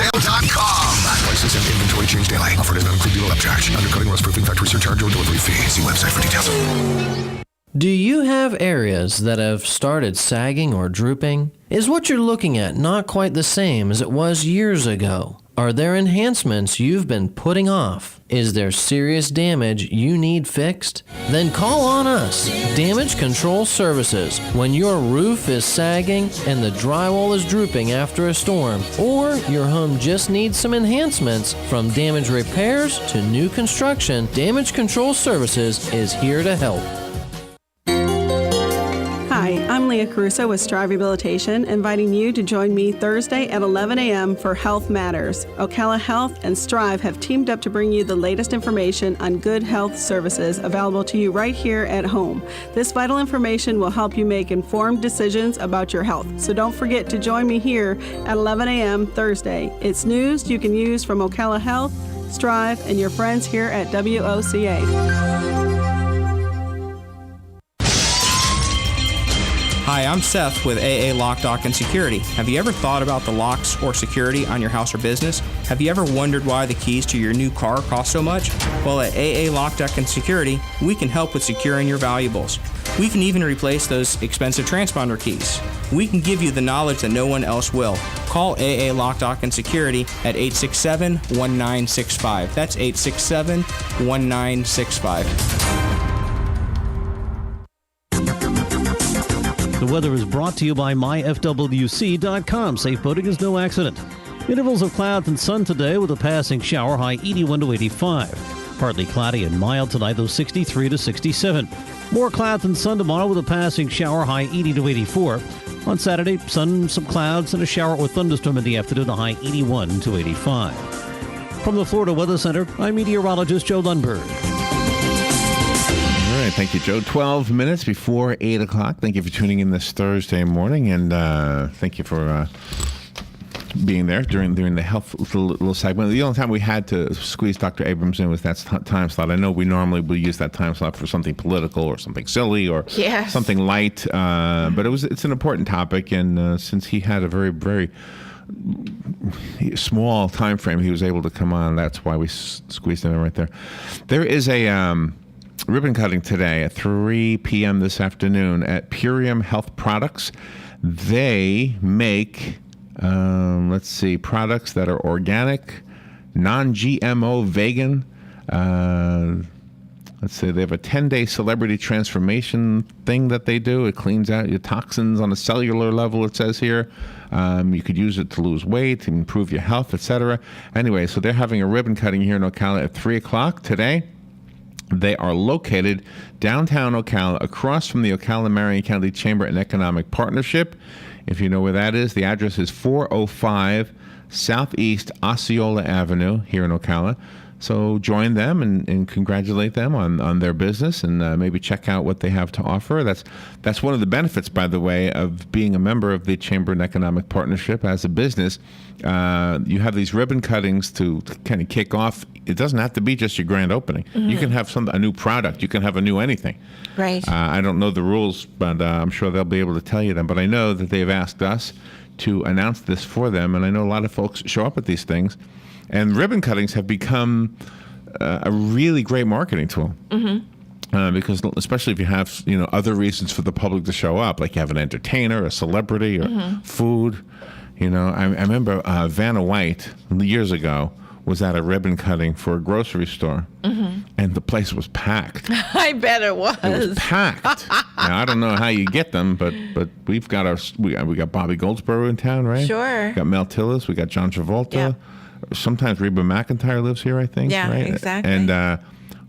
FlexSale.com. Prices and inventory change daily. Offer does not include dealer upcharge. Undercutting, rust proofing, factory surcharge, or delivery fee. See website for details. Do you have areas that have started sagging or drooping? Is what you're looking at not quite the same as it was years ago? Are there enhancements you've been putting off? Is there serious damage you need fixed? Then call on us, Damage Control Services, when your roof is sagging and the drywall is drooping after a storm, or your home just needs some enhancements. From damage repairs to new construction, Damage Control Services is here to help. Hi, I'm Leah Caruso with Strive Rehabilitation, inviting you to join me Thursday at 11 a.m. for Health Matters. Ocala Health and Strive have teamed up to bring you the latest information on good health services available to you right here at home. This vital information will help you make informed decisions about your health. So don't forget to join me here at 11 a.m. Thursday. It's news you can use from Ocala Health, Strive, and your friends here at WOCA. Hi, I'm Seth with AA Lock, Dock, and Security. Have you ever thought about the locks or security on your house or business? Have you ever wondered why the keys to your new car cost so much? Well, at AA Lock, Dock, and Security, we can help with securing your valuables. We can even replace those expensive transponder keys. We can give you the knowledge that no one else will. Call AA Lock, Dock, and Security at 867-1965. That's 867-1965. The weather is brought to you by myfwc.com. Safe boating is no accident. Intervals of clouds and sun today with a passing shower, high 81 to 85. Partly cloudy and mild tonight, though 63 to 67. More clouds and sun tomorrow with a passing shower, high 80 to 84. On Saturday, sun, some clouds, and a shower or thunderstorm in the afternoon, a high 81 to 85. From the Florida Weather Center, I'm meteorologist Joe Lundberg. All right, thank you, Joe. 12 minutes before 8 o'clock. Thank you for tuning in this Thursday morning, and thank you for being there during the health little segment. The only time we had to squeeze Dr. Abrams in was that time slot. I know we normally will use that time slot for something political or something silly or something light, but it's an important topic, and since he had a very, very small time frame, he was able to come on. That's why we squeezed him in right there. There is a ribbon cutting today at 3 p.m. this afternoon at Purium Health Products. They make, products that are organic, non-GMO, vegan. They have a 10-day celebrity transformation thing that they do. It cleans out your toxins on a cellular level, it says here. You could use it to lose weight, improve your health, etc. Anyway, so they're having a ribbon cutting here in Ocala at 3 o'clock today. They are located downtown Ocala, across from the Ocala-Marion County Chamber and Economic Partnership. If you know where that is, the address is 405 Southeast Osceola Avenue here in Ocala. So join them and congratulate them on their business, and maybe check out what they have to offer. That's one of the benefits, by the way, of being a member of the Chamber and Economic Partnership as a business. You have these ribbon cuttings to kind of kick off. It doesn't have to be just your grand opening. Mm-hmm. You can have a new product. You can have a new anything. Right. I don't know the rules, but I'm sure they'll be able to tell you them. But I know that they've asked us to announce this for them, and I know a lot of folks show up at these things. And ribbon cuttings have become a really great marketing tool. Mm-hmm. Because especially if you have other reasons for the public to show up, like you have an entertainer, a celebrity, or food. I remember Vanna White years ago was at a ribbon cutting for a grocery store, and the place was packed. I bet it was. It was packed. Now, I don't know how you get them, but we've got we got Bobby Goldsboro in town, right? Sure. We got Mel Tillis. We got John Travolta. Yeah. Sometimes Reba McEntire lives here, I think. Yeah, right? exactly. And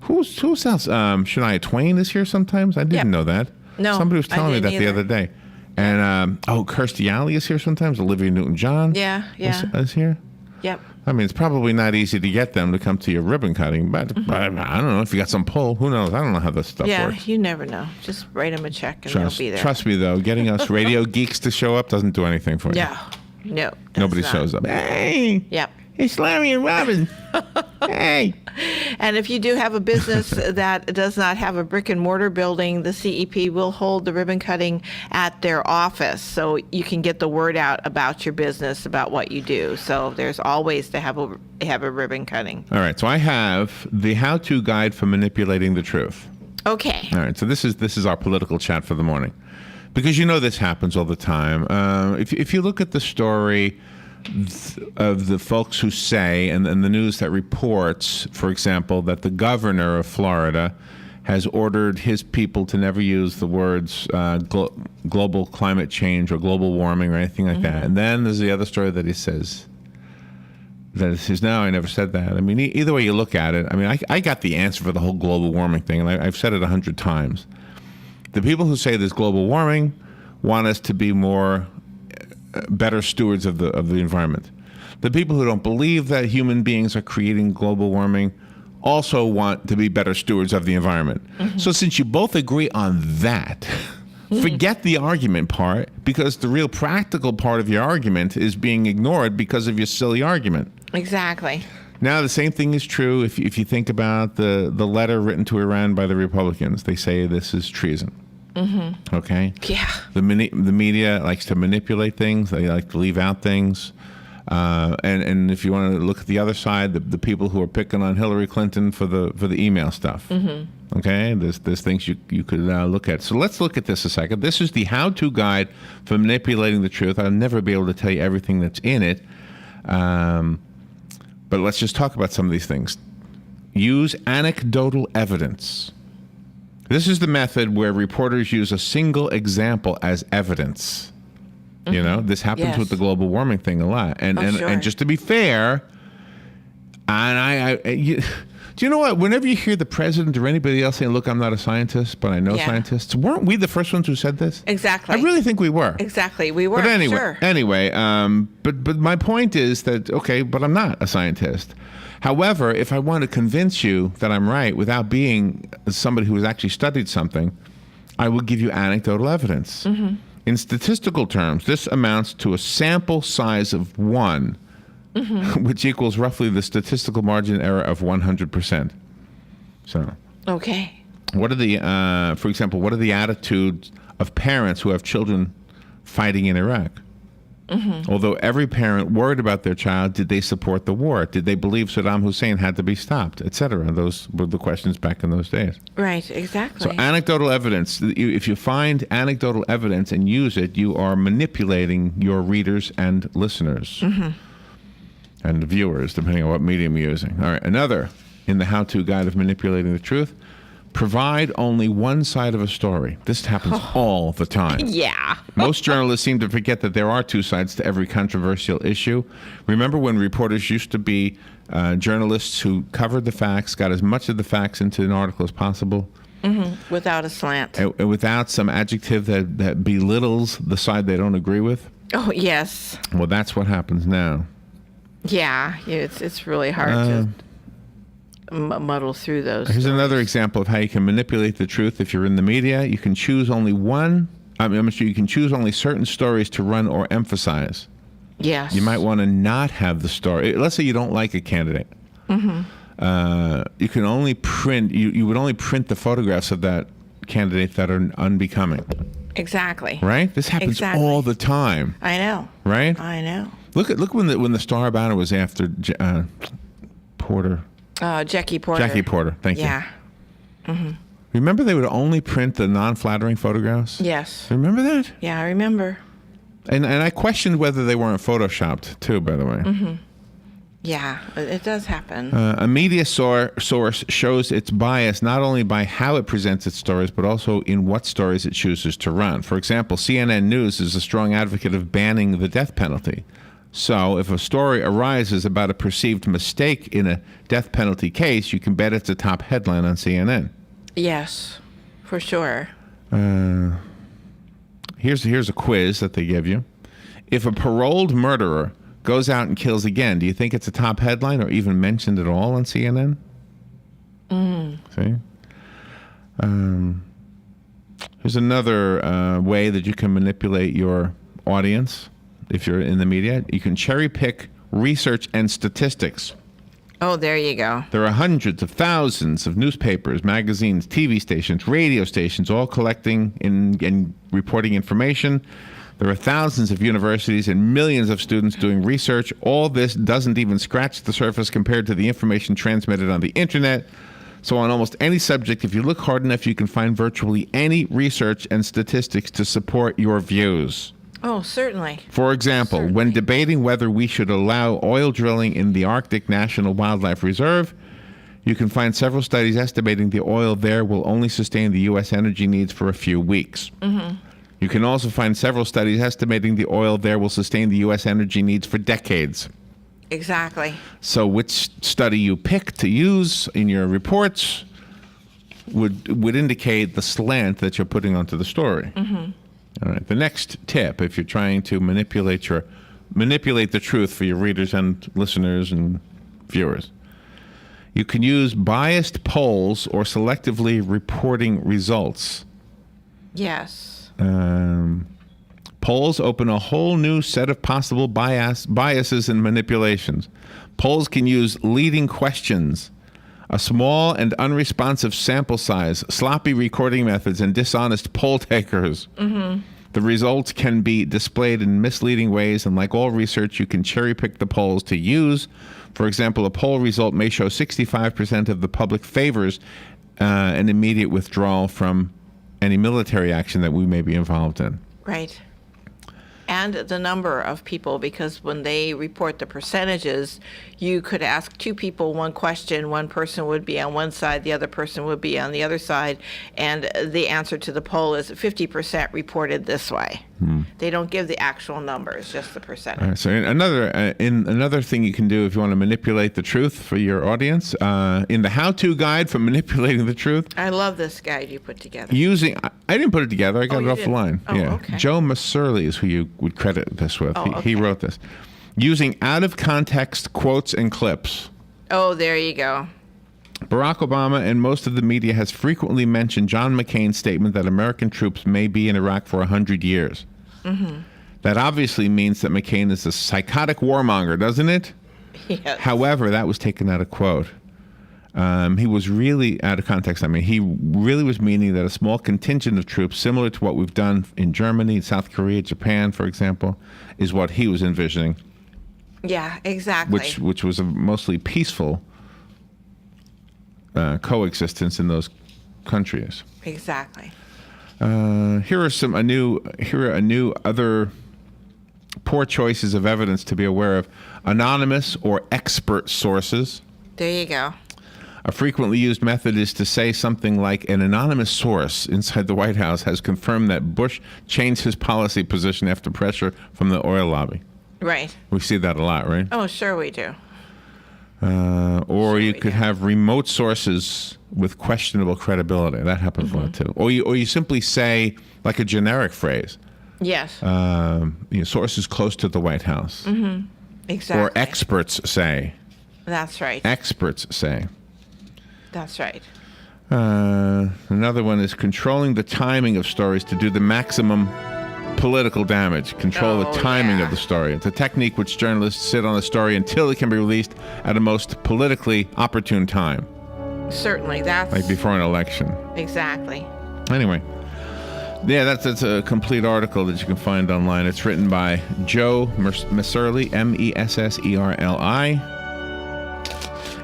who else? Shania Twain is here sometimes. I didn't know that. No, somebody was telling me that either. the other day. And Kirstie Alley is here sometimes. Olivia Newton-John. Yeah. Is here. Yep. I mean, it's probably not easy to get them to come to your ribbon cutting, but I don't know if you got some pull. Who knows? I don't know how this stuff works. Yeah, you never know. Just write them a check and they'll be there. Trust me, though, getting us radio geeks to show up doesn't do anything for you. No. Nobody shows up. Hey. Yep. It's Larry and Robin. Hey. And if you do have a business that does not have a brick and mortar building, the CEP will hold the ribbon cutting at their office, so you can get the word out about your business, about what you do. So there's always to have a ribbon cutting. All right. So I have the how-to guide for manipulating the truth. Okay. All right. So this is our political chat for the morning, because you know this happens all the time. If you look at the story of the folks who say, and the news that reports, for example, that the governor of Florida has ordered his people to never use the words global climate change or global warming or anything like that. And then there's the other story that he says that he says, no, I never said that. I mean, either way you look at it, I mean, I got the answer for the whole global warming thing, and I've said it 100 times. The people who say there's global warming want us to be better stewards of the environment. The people who don't believe that human beings are creating global warming also want to be better stewards of the environment. So since you both agree on that, forget the argument part, because the real practical part of your argument is being ignored because of your silly argument. Exactly. Now, the same thing is true if you think about the letter written to Iran by the Republicans. They say this is treason. Okay? Yeah. The media likes to manipulate things. They like to leave out things. And if you want to look at the other side, the people who are picking on Hillary Clinton for the email stuff. Okay? There's things you could look at. So let's look at this a second. This is the how-to guide for manipulating the truth. I'll never be able to tell you everything that's in it. But let's just talk about some of these things. Use anecdotal evidence. This is the method where reporters use a single example as evidence. You know, this happens with the global warming thing a lot. And just to be fair, do you know what? Whenever you hear the president or anybody else saying, look, I'm not a scientist, but I know scientists, weren't we the first ones who said this? Exactly. I really think we were. Exactly. We were. But anyway, sure. But my point is that, okay, but I'm not a scientist. However, if I want to convince you that I'm right without being somebody who has actually studied something, I will give you anecdotal evidence. In statistical terms, this amounts to a sample size of 1, which equals roughly the statistical margin error of 100%. So, okay. What are for example, what are the attitudes of parents who have children fighting in Iraq? Although every parent worried about their child, did they support the war? Did they believe Saddam Hussein had to be stopped, etc.? Those were the questions back in those days. Right, exactly. So anecdotal evidence, if you find anecdotal evidence and use it, you are manipulating your readers and listeners and viewers, depending on what medium you're using. All right, another in the how-to guide of manipulating the truth. Provide only one side of a story. This happens all the time. Yeah. Most journalists seem to forget that there are two sides to every controversial issue. Remember when reporters used to be journalists who covered the facts, got as much of the facts into an article as possible? Without a slant. And without some adjective that belittles the side they don't agree with? Oh, yes. Well, that's what happens now. Yeah, it's really hard to muddle through those. Here's another example of how you can manipulate the truth. If you're in the media, you can choose only you can choose only certain stories to run or emphasize. Yes. You might want to not have the story. Let's say you don't like a candidate. You can only print. You would only print the photographs of that candidate that are unbecoming. Exactly. Right. This happens all the time. I know. Right. I know. Look when the Star banner was after Porter. Jackie Porter. Jackie Porter. Thank you. Yeah. Remember they would only print the non-flattering photographs? Yes. Remember that? Yeah, I remember. And I questioned whether they weren't photoshopped too, by the way. Yeah, it does happen. A media source shows its bias not only by how it presents its stories, but also in what stories it chooses to run. For example, CNN News is a strong advocate of banning the death penalty. So if a story arises about a perceived mistake in a death penalty case, you can bet it's a top headline on CNN. Yes, for sure. Here's a quiz that they give you. If a paroled murderer goes out and kills again, do you think it's a top headline or even mentioned at all on CNN? See? Here's another way that you can manipulate your audience if you're in the media. You can cherry pick research, and statistics. Oh, there you go. There are hundreds of thousands of newspapers, magazines, TV stations, radio stations, all collecting and reporting information. There are thousands of universities and millions of students doing research. All this doesn't even scratch the surface compared to the information transmitted on the internet. So on almost any subject, if you look hard enough, you can find virtually any research and statistics to support your views. Oh, certainly. For example, when debating whether we should allow oil drilling in the Arctic National Wildlife Reserve, you can find several studies estimating the oil there will only sustain the U.S. energy needs for a few weeks. Mm-hmm. You can also find several studies estimating the oil there will sustain the U.S. energy needs for decades. Exactly. So which study you pick to use in your reports would indicate the slant that you're putting onto the story. Mm-hmm. All right. The next tip, if you're trying to manipulate the truth for your readers and listeners and viewers, you can use biased polls or selectively reporting results. Yes. Polls open a whole new set of possible biases and manipulations. Polls can use leading questions, a small and unresponsive sample size, sloppy recording methods, and dishonest poll takers. Mm-hmm. The results can be displayed in misleading ways, and like all research, you can cherry-pick the polls to use. For example, a poll result may show 65% of the public favors an immediate withdrawal from any military action that we may be involved in. Right. And the number of people, because when they report the percentages, you could ask two people one question. One person would be on one side, the other person would be on the other side, and the answer to the poll is 50% reported this way. They don't give the actual numbers, just the percentage. All right, so another thing you can do if you want to manipulate the truth for your audience, in the how-to guide for manipulating the truth. I love this guide you put together. I didn't put it together. I got it off the line. Oh, yeah. okay. Joe Masurley is who you would credit this with. Oh, He wrote this. Using out-of-context quotes and clips. Oh, there you go. Barack Obama and most of the media has frequently mentioned John McCain's statement that American troops may be in Iraq for 100 years. Mm-hmm. That obviously means that McCain is a psychotic warmonger, doesn't it? Yes. However, that was taken out of quote. He was really out of context. I mean, he really was meaning that a small contingent of troops, similar to what we've done in Germany, South Korea, Japan, for example, is what he was envisioning. Yeah, exactly. Which was a mostly peaceful coexistence in those countries. Exactly. Here are other poor choices of evidence to be aware of. Anonymous or expert sources. There you go. A frequently used method is to say something like, an anonymous source inside the White House has confirmed that Bush changed his policy position after pressure from the oil lobby. Right. We see that a lot, right? Oh, sure we do. Or you could have remote sources with questionable credibility. That happens a lot too. Or you simply say, like a generic phrase. Yes. Sources close to the White House. Mm-hmm. Exactly. Or experts say. That's right. Experts say. That's right. Another one is controlling the timing of stories to do the maximum political damage. Control the timing of the story. It's a technique which journalists sit on a story until it can be released at a most politically opportune time. Certainly, that's... like before an election. Exactly. Anyway. Yeah, that's a complete article that you can find online. It's written by Joe Masurley, Messerli.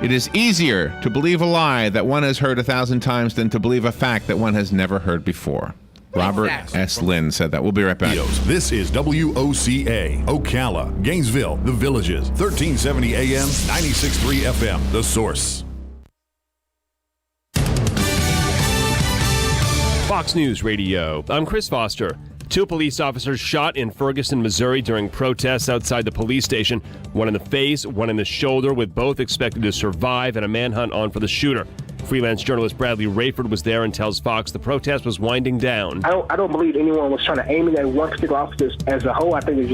It is easier to believe a lie that one has heard 1,000 times than to believe a fact that one has never heard before. Robert S. Lynn said that. We'll be right back. This is WOCA, Ocala, Gainesville, The Villages, 1370 AM, 96.3 FM, The Source. Fox News Radio. I'm Chris Foster. 2 police officers shot in Ferguson, Missouri during protests outside the police station. One in the face, one in the shoulder, with both expected to survive, and a manhunt on for the shooter. Freelance journalist Bradley Rayford was there and tells Fox the protest was winding down. I don't believe anyone was trying to aim it at one particular officer as a whole. I think it's